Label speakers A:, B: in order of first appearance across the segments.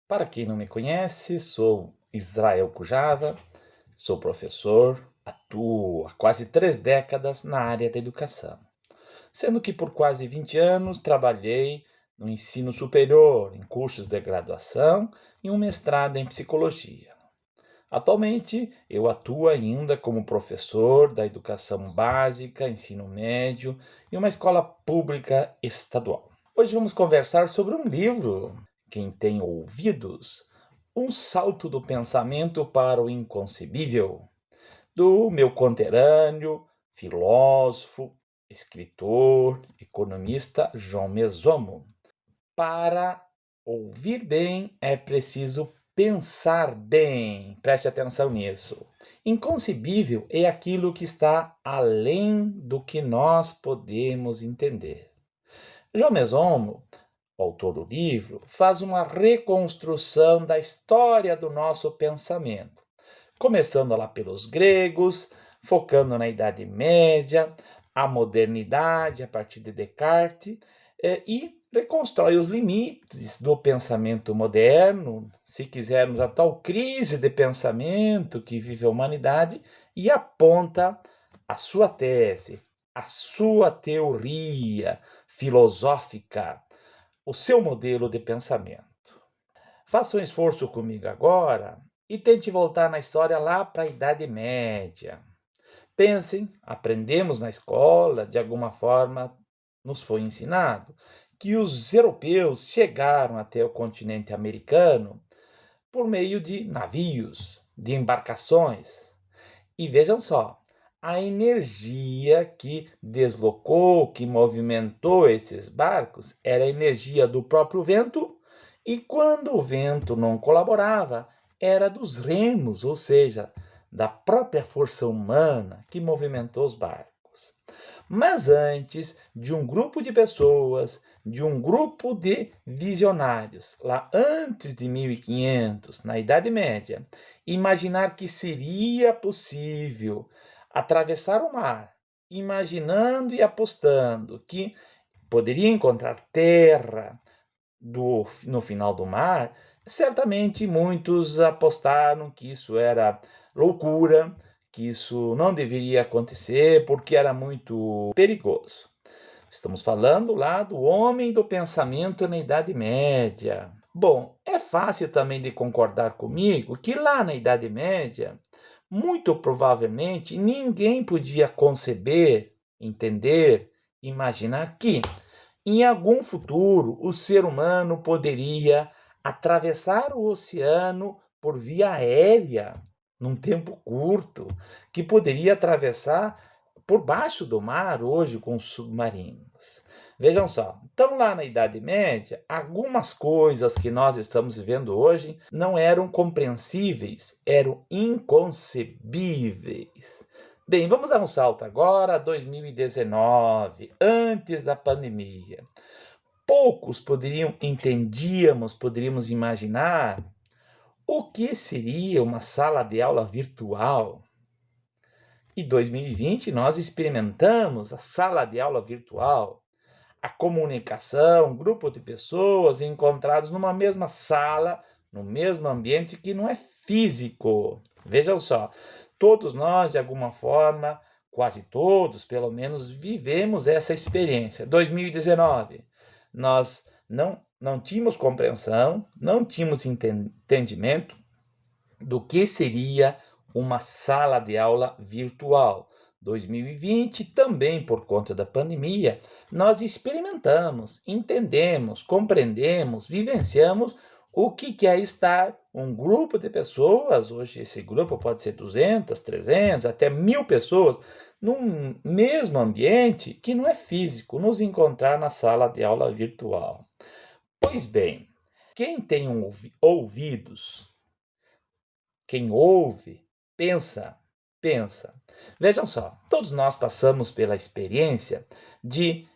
A: Para quem não me conhece, sou Israel Kujava, sou professor, atuo há quase 3 décadas na área da educação, sendo que por quase 20 anos trabalhei no ensino superior, em cursos de graduação e um mestrado em psicologia. Atualmente, eu atuo ainda como professor da educação básica, ensino médio e uma escola pública estadual. Hoje vamos conversar sobre um livro. Quem tem ouvidos, Um Salto do Pensamento para o Inconcebível, do meu conterrâneo, filósofo, escritor, economista João Mesomo. Para ouvir bem é preciso pensar bem. Preste atenção nisso. Inconcebível é aquilo que está além do que nós podemos entender. João Mesomo, o autor do livro, faz uma reconstrução da história do nosso pensamento, começando lá pelos gregos, focando na Idade Média, a modernidade a partir de Descartes, e reconstrói os limites do pensamento moderno, se quisermos, a tal crise de pensamento que vive a humanidade, e aponta a sua tese, a sua teoria filosófica, o seu modelo de pensamento. Faça um esforço comigo agora e tente voltar na história lá para a Idade Média. Pensem, aprendemos na escola, de alguma forma nos foi ensinado, que os europeus chegaram até o continente americano por meio de navios, de embarcações. E vejam só, a energia que deslocou, que movimentou esses barcos, era a energia do próprio vento, e quando o vento não colaborava, era dos remos, ou seja, da própria força humana que movimentou os barcos. Mas antes de um grupo de pessoas, de um grupo de visionários, lá antes de 1500, na Idade Média, imaginar que seria possível atravessar o mar, imaginando e apostando que poderia encontrar terra no final do mar, certamente muitos apostaram que isso era loucura, que isso não deveria acontecer porque era muito perigoso. Estamos falando lá do homem do pensamento na Idade Média. Bom, é fácil também de concordar comigo que lá na Idade Média, muito provavelmente ninguém podia conceber, entender, imaginar que em algum futuro o ser humano poderia atravessar o oceano por via aérea num tempo curto, que poderia atravessar por baixo do mar hoje com submarinos. Vejam só, então lá na Idade Média, algumas coisas que nós estamos vivendo hoje não eram compreensíveis, eram inconcebíveis. Bem, vamos dar um salto agora a 2019, antes da pandemia. Poucos poderíamos imaginar o que seria uma sala de aula virtual. Em 2020, nós experimentamos a sala de aula virtual, a comunicação, um grupo de pessoas encontrados numa mesma sala, no mesmo ambiente que não é físico. Vejam só, todos nós, de alguma forma, quase todos, pelo menos, vivemos essa experiência. 2019, nós não tínhamos compreensão, não tínhamos entendimento do que seria uma sala de aula virtual. 2020, também por conta da pandemia, nós experimentamos, entendemos, compreendemos, vivenciamos o que é estar um grupo de pessoas, hoje esse grupo pode ser 200, 300, até 1000 pessoas, num mesmo ambiente que não é físico, nos encontrar na sala de aula virtual. Pois bem, quem tem ouvidos, quem ouve, pensa. Vejam só, todos nós passamos pela experiência de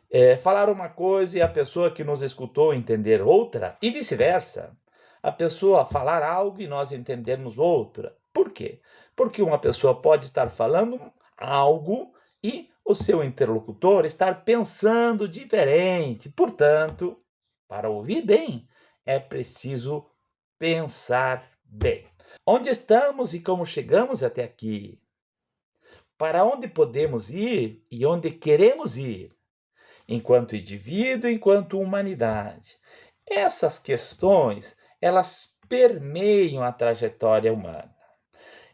A: falar uma coisa e a pessoa que nos escutou entender outra, e vice-versa. A pessoa falar algo e nós entendermos outra. Por quê? Porque uma pessoa pode estar falando algo e o seu interlocutor estar pensando diferente. Portanto, para ouvir bem, é preciso pensar bem. Onde estamos e como chegamos até aqui? Para onde podemos ir e onde queremos ir? Enquanto indivíduo, enquanto humanidade. Essas questões, elas permeiam a trajetória humana.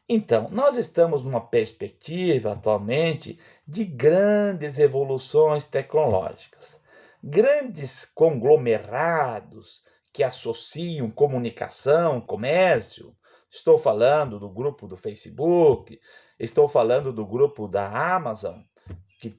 A: Então, nós estamos numa perspectiva atualmente de grandes evoluções tecnológicas, grandes conglomerados que associam comunicação, comércio. Estou falando do grupo do Facebook, estou falando do grupo da Amazon, que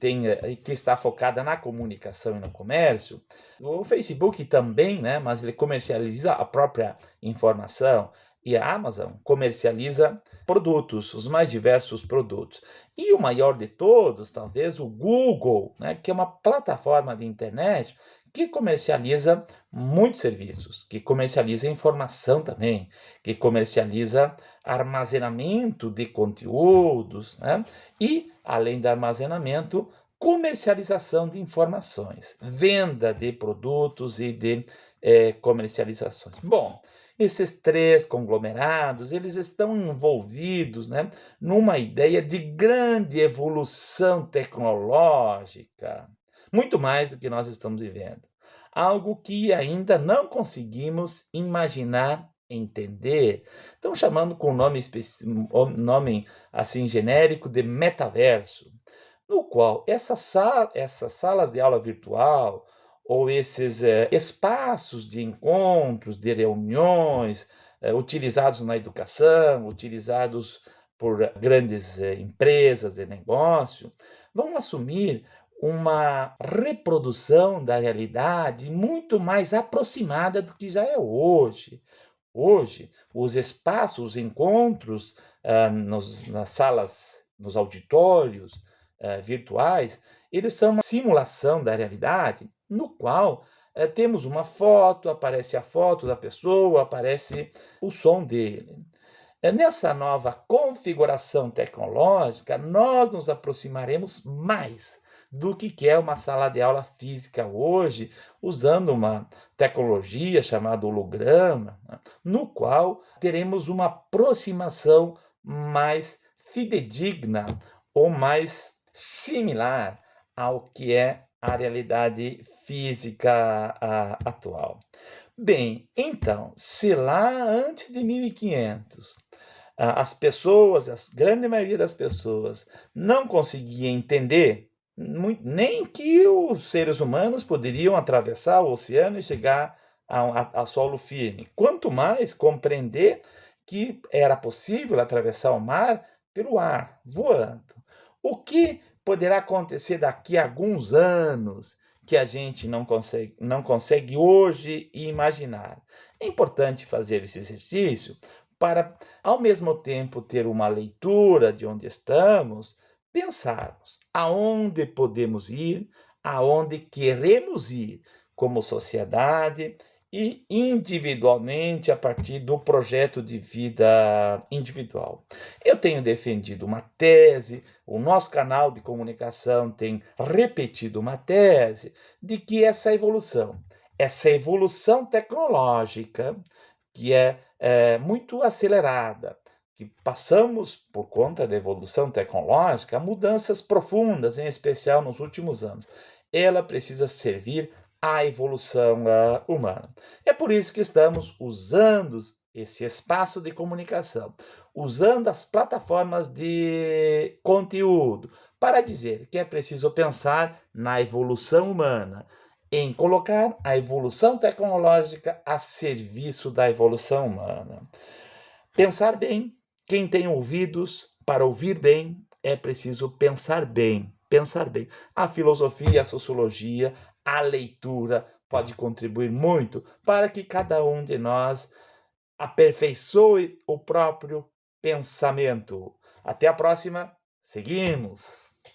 A: está focada na comunicação e no comércio. O Facebook também, né, mas ele comercializa a própria informação, e a Amazon comercializa produtos, os mais diversos produtos. E o maior de todos, talvez, o Google, né, que é uma plataforma de internet que comercializa muitos serviços, que comercializa informação também, que comercializa armazenamento de conteúdos, né? E, além do armazenamento, comercialização de informações, venda de produtos e de comercializações. Bom, esses três conglomerados, eles estão envolvidos, né, numa ideia de grande evolução tecnológica, muito mais do que nós estamos vivendo. Algo que ainda não conseguimos imaginar, entender. Estão chamando com nome assim genérico de metaverso, no qual essas salas de aula virtual ou esses espaços de encontros, de reuniões, utilizados na educação, utilizados por grandes empresas de negócio, vão assumir uma reprodução da realidade muito mais aproximada do que já é hoje. Hoje, os espaços, os encontros nas salas, nos auditórios virtuais, eles são uma simulação da realidade, no qual temos uma foto, aparece a foto da pessoa, aparece o som dele. Nessa nova configuração tecnológica, nós nos aproximaremos mais do que é uma sala de aula física hoje, usando uma tecnologia chamada holograma, né, no qual teremos uma aproximação mais fidedigna ou mais similar ao que é a realidade física atual. Bem, então, se lá antes de 1500 as pessoas, a grande maioria das pessoas, não conseguia entender nem que os seres humanos poderiam atravessar o oceano e chegar a solo firme, quanto mais compreender que era possível atravessar o mar pelo ar, voando. O que poderá acontecer daqui a alguns anos que a gente não consegue hoje imaginar? É importante fazer esse exercício para, ao mesmo tempo, ter uma leitura de onde estamos, pensarmos aonde podemos ir, aonde queremos ir como sociedade e individualmente a partir do projeto de vida individual. Eu tenho defendido uma tese, o nosso canal de comunicação tem repetido uma tese de que essa evolução tecnológica, que é muito acelerada, que passamos, por conta da evolução tecnológica, a mudanças profundas, em especial nos últimos anos. Ela precisa servir à evolução humana. É por isso que estamos usando esse espaço de comunicação, usando as plataformas de conteúdo, para dizer que é preciso pensar na evolução humana, em colocar a evolução tecnológica a serviço da evolução humana. Pensar bem, quem tem ouvidos para ouvir bem, é preciso pensar bem, pensar bem. A filosofia, a sociologia, a leitura pode contribuir muito para que cada um de nós aperfeiçoe o próprio pensamento. Até a próxima, seguimos!